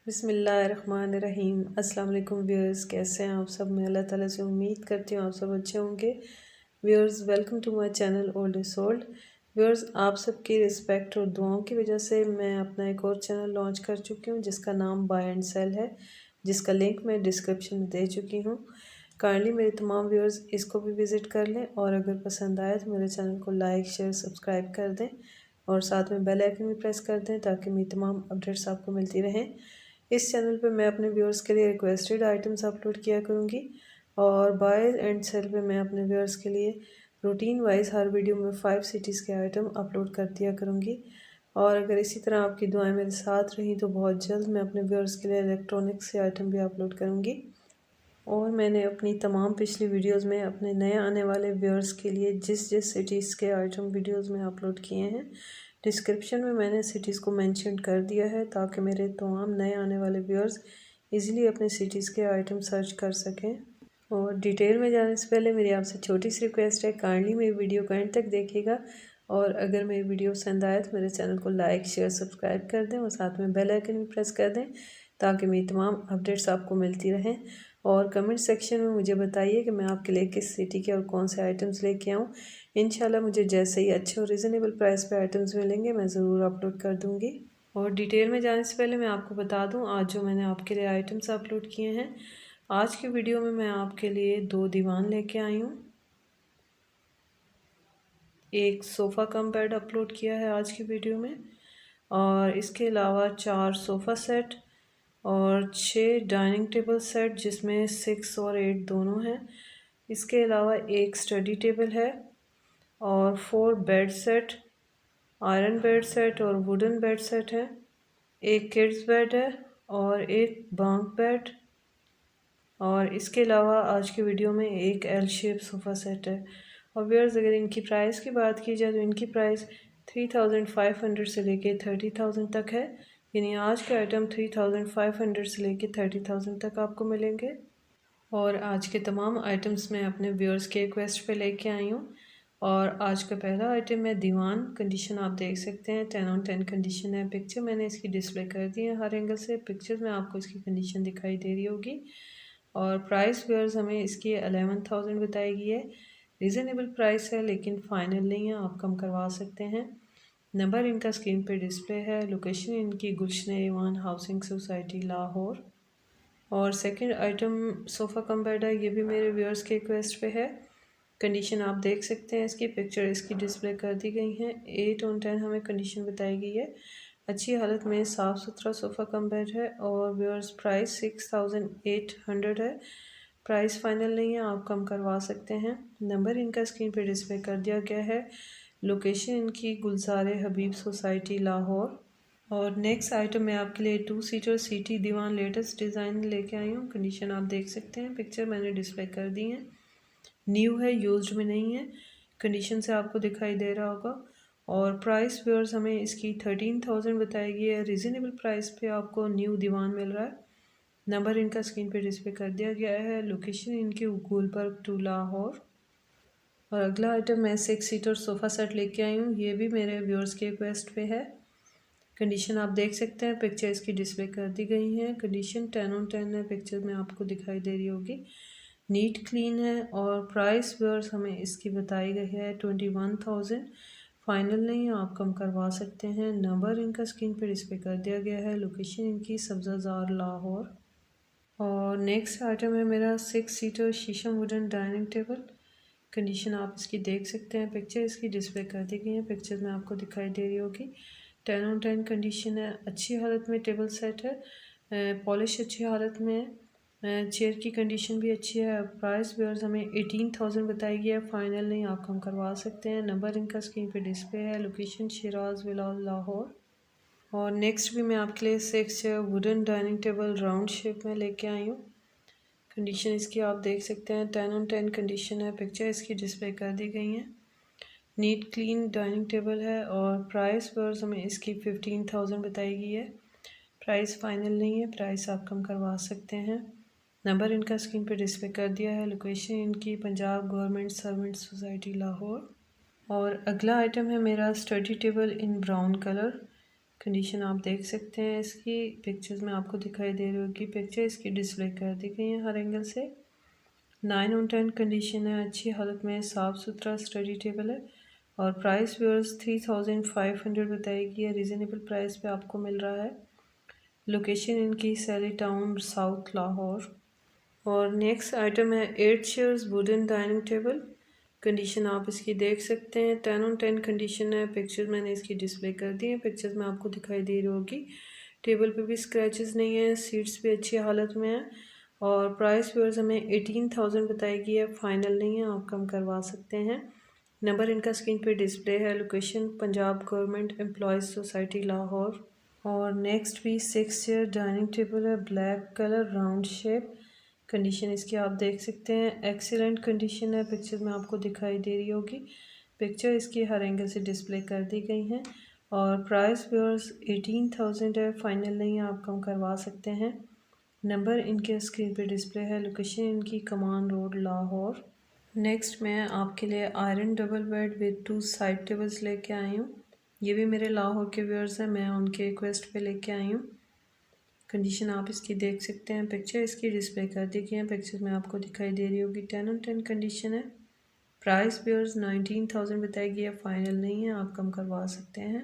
बिस्मिल्लाहिर्रहमानिर्रहीम। अस्सलाम वालेकुम व्यूअर्स, कैसे हैं आप सब। मैं अल्लाह ताला से उम्मीद करती हूँ आप सब अच्छे होंगे। Viewers, welcome to my channel old is gold. Viewers, आप सबकी रिस्पेक्ट और दुआओं की वजह से मैं अपना एक और चैनल लॉन्च कर चुकी हूँ जिसका नाम बाय एंड सेल है, जिसका लिंक मैं डिस्क्रिप्शन में दे चुकी हूँ। काइंडली मेरे तमाम व्यूअर्स इसको भी विज़िट कर लें और अगर पसंद आए तो मेरे चैनल को लाइक शेयर सब्सक्राइब कर दें और साथ में बेल आइकन भी प्रेस कर दें ताकि मेरी तमाम अपडेट्स आपको मिलती रहें। इस चैनल पे मैं अपने व्यूअर्स के लिए रिक्वेस्टेड आइटम्स अपलोड किया करूँगी और बाय एंड सेल पे मैं अपने व्यूअर्स के लिए रूटीन वाइज हर वीडियो में 5 सिटीज़ के आइटम अपलोड कर दिया करूँगी। और अगर इसी तरह आपकी दुआएं मेरे साथ रहीं तो बहुत जल्द मैं अपने व्यूअर्स के लिए इलेक्ट्रॉनिक्स के आइटम भी अपलोड करूँगी। और मैंने अपनी तमाम पिछली वीडियोस में अपने नए आने वाले व्यूअर्स के लिए जिस जिस सिटीज़ के आइटम वीडियोस में अपलोड किए हैं, डिस्क्रिप्शन में मैंने सिटीज़ को मेंशन कर दिया है ताकि मेरे तमाम नए आने वाले व्यूअर्स इजीली अपने सिटीज़ के आइटम सर्च कर सकें। और डिटेल में जाने से पहले मेरी आपसे छोटी सी रिक्वेस्ट है, काइंडली मेरी वीडियो को एंड तक देखिएगा और अगर मेरी वीडियो पसंद आए तो मेरे चैनल को लाइक शेयर सब्सक्राइब कर दें और साथ में बेल आइकन भी प्रेस कर दें ताकि मेरी तमाम अपडेट्स आपको मिलती रहें। और कमेंट सेक्शन में मुझे बताइए कि मैं आपके लिए किस सिटी के और कौन से आइटम्स लेके आऊँ। इंशाल्लाह मुझे जैसे ही अच्छे और रिजनेबल प्राइस पे आइटम्स मिलेंगे मैं ज़रूर अपलोड कर दूँगी। और डिटेल में जाने से पहले मैं आपको बता दूँ आज जो मैंने आपके लिए आइटम्स अपलोड किए हैं। आज की वीडियो में मैं आपके लिए 2 दीवान लेके आई हूँ, एक सोफ़ा कम बेड अपलोड किया है आज की वीडियो में और इसके अलावा 4 सोफ़ा सेट और 6 डाइनिंग टेबल सेट जिसमें 6 और 8 दोनों हैं। इसके अलावा एक स्टडी टेबल है और 4 bed set, iron bed set और वुडन बेड सेट है। एक किड्स बेड है और एक बंक बेड और इसके अलावा आज की वीडियो में एक एल शेप सोफ़ा सेट है। और व्यूअर्स, अगर इनकी प्राइस की बात की जाए तो इनकी प्राइस 3500 से लेके 30,000 तक है, यानी आज के आइटम 3500 से लेके 30,000 तक आपको मिलेंगे। और आज के तमाम आइटम्स मैं अपने व्यूअर्स के रिक्वेस्ट पे लेके आई हूँ। और आज का पहला आइटम है दीवान। कंडीशन आप देख सकते हैं 10/10 कंडीशन है। पिक्चर मैंने इसकी डिस्प्ले कर दी है हर एंगल से, पिक्चर में आपको इसकी कंडीशन दिखाई दे रही होगी। और प्राइस व्यूअर्स हमें इसकी 11,000 बताई गई है। रीज़नेबल प्राइस है लेकिन फ़ाइनल नहीं है, आप कम करवा सकते हैं। नंबर इनका स्क्रीन पे डिस्प्ले है। लोकेशन इनकी गुलशन हाउसिंग सोसाइटी लाहौर। और second item sofa cum bed है, ये भी मेरे व्यूअर्स के रिक्वेस्ट पे है। कंडीशन आप देख सकते हैं, इसकी पिक्चर इसकी डिस्प्ले कर दी गई हैं। 8/10 हमें कंडीशन बताई गई है। अच्छी हालत में साफ़ सुथरा सोफ़ा कम बेड है और व्यूअर्स प्राइस 6,800 है। प्राइस फाइनल नहीं है, आप कम करवा सकते हैं। नंबर इनका स्क्रीन पे डिस्प्ले कर दिया गया है। लोकेशन इनकी गुलजार हबीब सोसाइटी लाहौर। और नेक्स्ट आइटम मैं आपके लिए 2 सीटर सीटी दीवान लेटेस्ट डिज़ाइन लेके आई हूँ। कंडीशन आप देख सकते हैं, पिक्चर मैंने डिस्प्ले कर दी है। न्यू है, यूज्ड में नहीं है, कंडीशन से आपको दिखाई दे रहा होगा। और प्राइस व्यूअर्स हमें इसकी 13,000 बताई गई है। रीज़नेबल प्राइस पे आपको न्यू दीवान मिल रहा है। नंबर इनका स्क्रीन पे डिस्प्ले कर दिया गया है। लोकेशन इनकी गुलबर्ग टू लाहौर। और अगला आइटम मैं 6 सीटर सोफ़ा सेट लेके आई हूँ, ये भी मेरे व्यूअर्स के रिक्वेस्ट पे है। कंडीशन आप देख सकते हैं, पिक्चर इसकी डिस्प्ले कर दी गई है। कंडीशन 10/10 है, पिक्चर में आपको दिखाई दे रही होगी। नीट क्लीन है और प्राइस व्यूअर्स हमें इसकी बताई गई है 21,000। फाइनल नहीं है, आप कम करवा सकते हैं। नंबर इनका स्क्रीन पर डिस्प्ले कर दिया गया है। लोकेशन इनकी सब्ज़ाजार लाहौर। और नेक्स्ट आइटम है मेरा 6 सीटर शीशम वुडन डाइनिंग टेबल। कंडीशन आप इसकी देख सकते हैं, पिक्चर इसकी डिस्प्ले कर दी गई है। पिक्चर में आपको दिखाई दे रही होगी। 10/10 कंडीशन है, अच्छी हालत में टेबल सेट है, पॉलिश अच्छी हालत में है, चेयर की कंडीशन भी अच्छी है। प्राइस व्यूअर्स हमें 18,000 बताई गई है। फाइनल नहीं, आप कम करवा सकते हैं। नंबर इनका स्क्रीन पे डिस्प्ले है। लोकेशन शिराज विलाल लाहौर। और नेक्स्ट भी मैं आपके लिए 6 wooden dining table round shape में लेके आई हूँ। कंडीशन इसकी आप देख सकते हैं, 10/10 कंडीशन है। पिक्चर इसकी डिस्प्ले कर दी गई है। नीट क्लीन डाइनिंग टेबल है और प्राइस वर्स हमें इसकी 15,000 बताई गई है। प्राइस फाइनल नहीं है, प्राइस आप कम करवा सकते हैं। नंबर इनका स्क्रीन पर डिस्प्ले कर दिया है। लोकेशन इनकी Punjab government servant society Lahore. और अगला आइटम है मेरा स्टडी टेबल इन ब्राउन कलर। कंडीशन आप देख सकते हैं इसकी पिक्चर्स में आपको दिखाई दे रही होगी। पिक्चर इसकी डिस्प्ले कर दी गई है हर एंगल से। 9/10 कंडीशन है, अच्छी हालत में, साफ़ सुथरा स्टडी टेबल है। और प्राइस व्यूअर्स 3500 बताई गई है, रीज़नेबल प्राइस पे आपको मिल रहा है। लोकेशन इनकी सैली टाउन साउथ लाहौर। और नेक्स्ट आइटम है 8 chairs wooden dining table. Condition आप इसकी देख सकते हैं, 10/10 कंडीशन है। पिक्चर्स मैंने इसकी डिस्प्ले कर दी है, पिक्चर्स में आपको दिखाई दे रही होगी। टेबल पे भी स्क्रैचेस नहीं है, सीट्स भी अच्छी हालत में है। और प्राइस व्यूअर्स हमें 18,000 बताई गई है, फाइनल नहीं है, आप कम करवा सकते हैं। नंबर इनका स्क्रीन पे डिस्प्ले है। Location Punjab government employees society Lahore. और नेक्स्ट भी 6 चेयर डाइनिंग टेबल है, black colour, round shape. Condition इसकी आप देख सकते हैं, एक्सीलेंट कंडीशन है। पिक्चर में आपको दिखाई दे रही होगी। पिक्चर इसकी हर एंगल से डिस्प्ले कर दी गई हैं। और प्राइस व्यूअर्स 18,000 है, फाइनल नहीं है, आप कम करवा सकते हैं। नंबर इनके स्क्रीन पे डिस्प्ले है। लोकेशन इनकी कमान रोड लाहौर। नेक्स्ट मैं आपके लिए iron double bed with 2 side tables लेके आई हूँ। ये भी मेरे लाहौर के व्यूअर्स हैं, मैं उनके रिक्वेस्ट पे लेके आई हूँ। कंडीशन आप इसकी देख सकते हैं, पिक्चर इसकी डिस्प्ले कर दी गई है। पिक्चर में आपको दिखाई दे रही होगी, 10/10 कंडीशन है। प्राइस व्यूअर्स 19,000 बताई गई है, फाइनल नहीं है, आप कम करवा सकते हैं।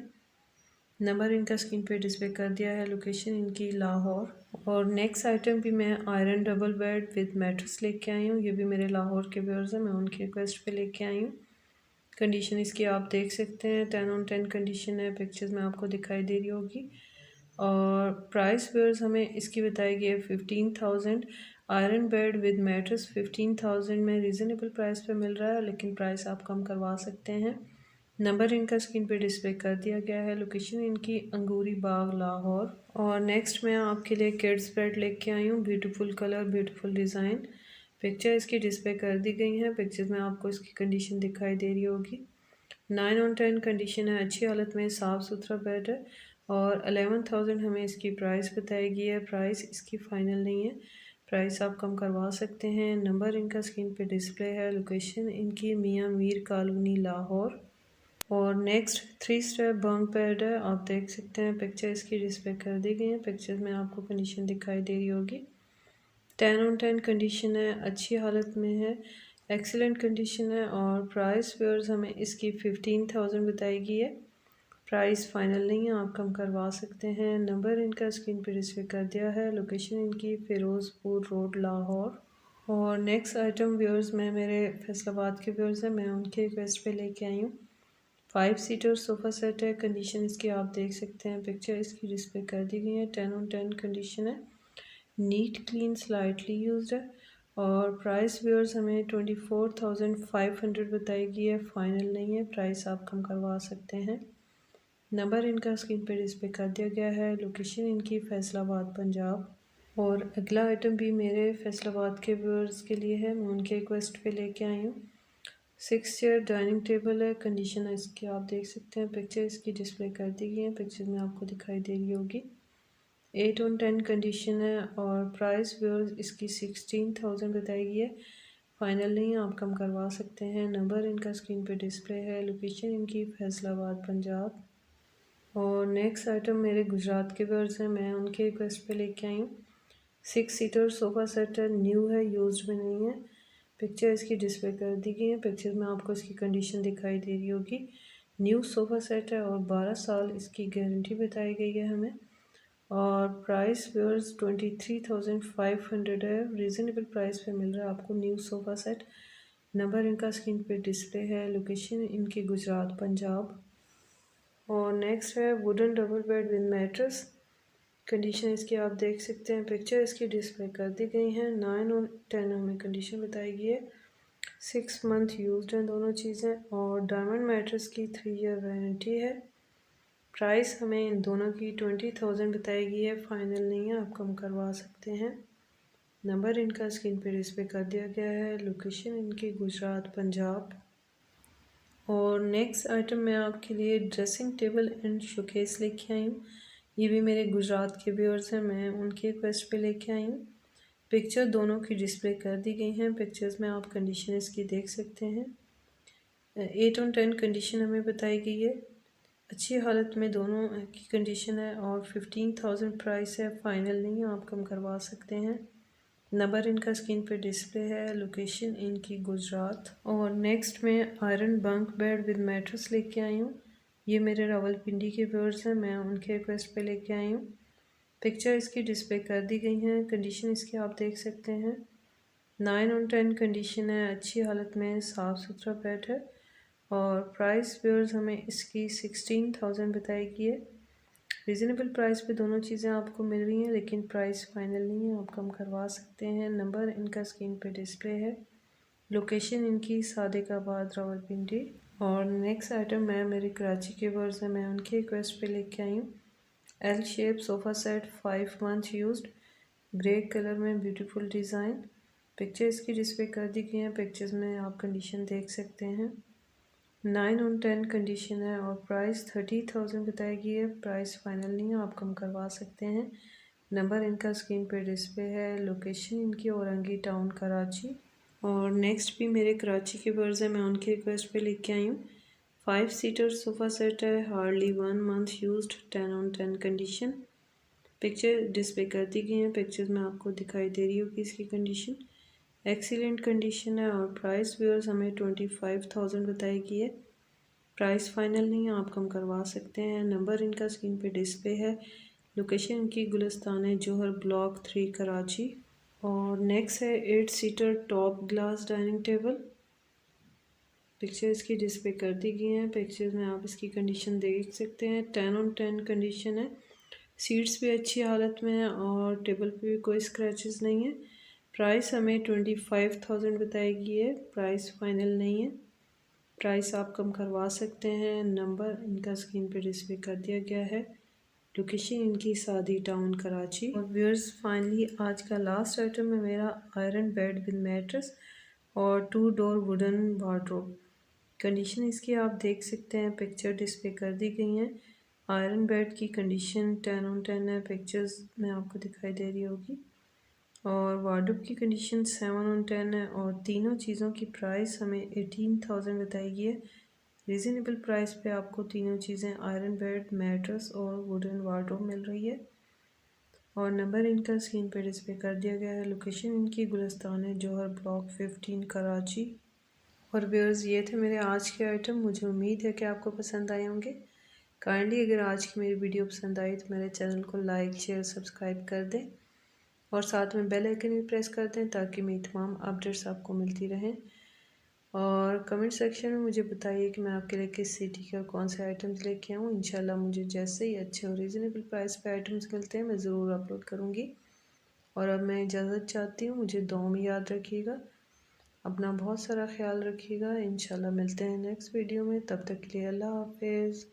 नंबर इनका स्क्रीन पे डिस्प्ले कर दिया है। लोकेशन इनकी लाहौर। और नेक्स्ट आइटम भी मैं iron double bed with mattress लेके आई हूँ। ये भी मेरे लाहौर के व्यूअर्स हैं, मैं उनकी रिक्वेस्ट पे लेके आई हूँ। कंडीशन इसकी आप देख सकते हैं, 10/10 कंडीशन है। पिक्चर्स में आपको दिखाई दे रही होगी। और प्राइस व्यूअर्स हमें इसकी बताई गई है 15,000। आयरन बेड विद मैट्रेस 15,000 में रीज़नेबल प्राइस पे मिल रहा है, लेकिन प्राइस आप कम करवा सकते हैं। नंबर इनका स्क्रीन पे डिस्प्ले कर दिया गया है। लोकेशन इनकी अंगूरी बाग लाहौर। और नेक्स्ट मैं आपके लिए किड्स बेड लेके आई हूँ, beautiful colour, beautiful design. Picture इसकी डिस्प्ले कर दी गई है। पिक्चर्स में आपको इसकी कंडीशन दिखाई दे रही होगी। 9/10 कंडीशन है, अच्छी हालत में, साफ़ सुथरा बेड है। और 11,000 हमें इसकी प्राइस बताई गई है, प्राइस इसकी फ़ाइनल नहीं है, प्राइस आप कम करवा सकते हैं। नंबर इनका स्क्रीन पे डिस्प्ले है। लोकेशन इनकी मियाँ मीर कॉलोनी लाहौर। और नेक्स्ट 3 स्टेप बंक बेड है, आप देख सकते हैं, पिक्चर इसकी डिस्प्ले कर दी गई है। पिक्चर में आपको कंडीशन दिखाई दे रही होगी। 10/10 कंडीशन है, अच्छी हालत में है, एक्सीलेंट कंडीशन है। और प्राइस व्यूअर्स हमें इसकी 15,000 बताई गई है, प्राइस फाइनल नहीं है, आप कम करवा सकते हैं। नंबर इनका स्क्रीन पर डिस्प्ले कर दिया है। लोकेशन इनकी फ़िरोज़पुर रोड लाहौर। और नेक्स्ट आइटम व्यूअर्स में मेरे फैसलाबाद के व्यूअर्स हैं, मैं उनके रिक्वेस्ट पे लेके आई हूँ। 5 सीटर सोफ़ा सेट है। कंडीशन इसकी आप देख सकते हैं, पिक्चर इसकी डिस्प्ले कर दी गई है। 10/10 कंडीशन है, नीट क्लीन स्लाइटली यूज्ड है। और प्राइस व्यूअर्स हमें 24,500 बताई गई है, फाइनल नहीं है, प्राइस आप कम करवा सकते हैं। नंबर इनका स्क्रीन पर डिस्प्ले कर दिया गया है। लोकेशन इनकी फैसलाबाद पंजाब। और अगला आइटम भी मेरे फैसलाबाद के व्यूअर्स के लिए है, मैं उनके रिक्वेस्ट पे लेके आई हूँ। 6 चेयर डाइनिंग टेबल है। कंडीशन इसकी आप देख सकते हैं, पिक्चर इसकी डिस्प्ले कर दी गई है। पिक्चर में आपको दिखाई दे रही होगी। 8/10 कंडीशन है। और प्राइस व्यूअर्स इसकी 16,000 बताई गई है, फाइनल नहीं, आप कम करवा सकते हैं। नंबर इनका स्क्रीन पे डिस्प्ले है। लोकेशन इनकी फैसलाबाद पंजाब। और नेक्स्ट आइटम मेरे गुजरात के व्यूअर्स हैं, मैं उनके रिक्वेस्ट पे लेके आई हूँ। 6 सीटर सोफ़ा सेट है, न्यू है, यूज्ड में नहीं है। पिक्चर इसकी डिस्प्ले कर दी गई है। पिक्चर में आपको इसकी कंडीशन दिखाई दे रही होगी। न्यू सोफ़ा सेट है और 12 साल इसकी गारंटी बताई गई है हमें। और प्राइस व्यूअर्स 23,500 है, रीज़नेबल प्राइस पे मिल रहा है आपको न्यू सोफ़ा सेट। नंबर इनका स्क्रीन पे डिस्प्ले है। लोकेशन इनकी गुजरात पंजाब। और नेक्स्ट है wooden double bed with mattress. Condition इसकी आप देख सकते हैं, पिक्चर इसकी डिस्प्ले कर दी गई है। 9/10 हमें कंडीशन बताई गई है। 6 मंथ यूज्ड हैं दोनों चीज़ें। और डायमंड मैट्रेस की 3 ईयर वारंटी है। प्राइस हमें इन दोनों की 20,000 बताई गई है, फाइनल नहीं है, आप कम करवा सकते हैं। नंबर इनका स्क्रीन पर डिस्प्ले कर दिया गया है। लोकेशन इनकी गुजरात पंजाब। और नेक्स्ट आइटम मैं आपके लिए ड्रेसिंग टेबल एंड शोकेस लेके आई हूँ। ये भी मेरे गुजरात के व्यूअर्स हैं, मैं उनके रिक्वेस्ट पे लेके आई हूँ। पिक्चर दोनों की डिस्प्ले कर दी गई हैं। पिक्चर्स में आप कंडीशन इसकी देख सकते हैं। 8/10 कंडीशन हमें बताई गई है। अच्छी हालत में दोनों की कंडीशन है और 15,000 प्राइस है, फाइनल नहीं है, आप कम करवा सकते हैं। नंबर इनका स्क्रीन पे डिस्प्ले है, लोकेशन इनकी गुजरात। और नेक्स्ट में iron bunk bed with mattress लेके आई हूँ। ये मेरे रावलपिंडी के व्यूअर्स हैं, मैं उनके रिक्वेस्ट पे लेके आई हूँ। पिक्चर इसकी डिस्प्ले कर दी गई है, कंडीशन इसकी आप देख सकते हैं 9/10 कंडीशन है, अच्छी हालत में, साफ़ सुथरा बेड है। और प्राइस व्यूअर्स हमें इसकी 16,000 बताई गई है। रीज़नेबल प्राइस पे दोनों चीज़ें आपको मिल रही हैं, लेकिन प्राइस फाइनल नहीं है, आप कम करवा सकते हैं। नंबर इनका स्क्रीन पे डिस्प्ले है, लोकेशन इनकी सादिकाबाद रावलपिंडी। और नेक्स्ट आइटम है मेरे कराची के वर्स हैं, मैं उनकी रिक्वेस्ट पे लेके आई हूँ। L shape sofa set 5 month used, grey colour में, ब्यूटीफुल डिज़ाइन। पिक्चर इसकी डिस्प्ले कर दी गई है, पिक्चर्स में आप कंडीशन देख सकते हैं। 9/10 कंडीशन है और प्राइस 30,000 बताई गई है, प्राइस फाइनल नहीं है, आप कम करवा सकते हैं। नंबर इनका स्क्रीन पे डिस्प्ले है, लोकेशन इनकी औरंगी टाउन कराची। और नेक्स्ट भी मेरे कराची के वर्स हैं, मैं उनकी रिक्वेस्ट पे लेके आई हूँ। 5 सीटर सोफ़ा सेट है, hardly 1 month used, 10/10 condition. Picture display कर दी गई है, पिक्चर्स में आपको दिखाई दे रही होगी इसकी कंडीशन। एक्सीलेंट कंडीशन है और प्राइस व्यूअर्स हमें 25,000 बताई गई है, प्राइस फाइनल नहीं है, आप कम करवा सकते हैं। नंबर इनका स्क्रीन पे डिस्प्ले है, लोकेशन इनकी गुलिस्तान है जोहर ब्लॉक 3 कराची। और नेक्स्ट है 8 seater top glass dining table. Picture इसकी डिस्प्ले कर दी गई है, पिक्चर्स में आप इसकी कंडीशन देख सकते हैं। 10/10 कंडीशन है, सीट्स भी अच्छी हालत में है और टेबल पे भी कोई स्क्रैचेस नहीं है। प्राइस हमें 25,000 बताई गई है, प्राइस फाइनल नहीं है, प्राइस आप कम करवा सकते हैं। नंबर इनका स्क्रीन पे डिस्प्ले कर दिया गया है, लोकेशन इनकी सादी टाउन कराची। और व्यूअर्स फाइनली आज का लास्ट आइटम है मेरा आयरन बेड विद मैट्रेस और 2 डोर वुडन वार्डरोब। कंडीशन इसकी आप देख सकते हैं, पिक्चर डिस्प्ले कर दी गई हैं। आयरन बेड की कंडीशन 10/10 है, पिक्चर्स में आपको दिखाई दे रही होगी। और वार्डरोब की कंडीशन 7/10 है और तीनों चीज़ों की प्राइस हमें 18,000 बताई गई है। रीज़नेबल प्राइस पे आपको तीनों चीज़ें आयरन बेड, मैट्रेस और वुडन वार्डरोब मिल रही है। और नंबर इनका स्क्रीन पे डिस्प्ले कर दिया गया है, लोकेशन इनकी गुलिस्तान है जोहर ब्लॉक 15 कराची। और व्यूअर्स ये थे मेरे आज के आइटम, मुझे उम्मीद है कि आपको पसंद आए होंगे। काइंडली अगर आज की मेरी वीडियो पसंद आई तो मेरे चैनल को लाइक शेयर सब्सक्राइब कर दें और साथ में बेल आइकन भी प्रेस कर दें ताकि मेरी तमाम अपडेट्स आपको मिलती रहें। और कमेंट सेक्शन में मुझे बताइए कि मैं आपके लिए किस सिटी के और कौन से आइटम्स लेके आऊँ। इंशाल्लाह मुझे जैसे ही अच्छे और रीज़नेबल प्राइस पे आइटम्स मिलते हैं मैं ज़रूर अपलोड करूँगी। और अब मैं इजाज़त चाहती हूँ, मुझे दुआ में याद रखिएगा, अपना बहुत सारा ख्याल रखिएगा। इंशाल्लाह मिलते हैं नेक्स्ट वीडियो में, तब तक के लिए अल्लाह हाफिज़।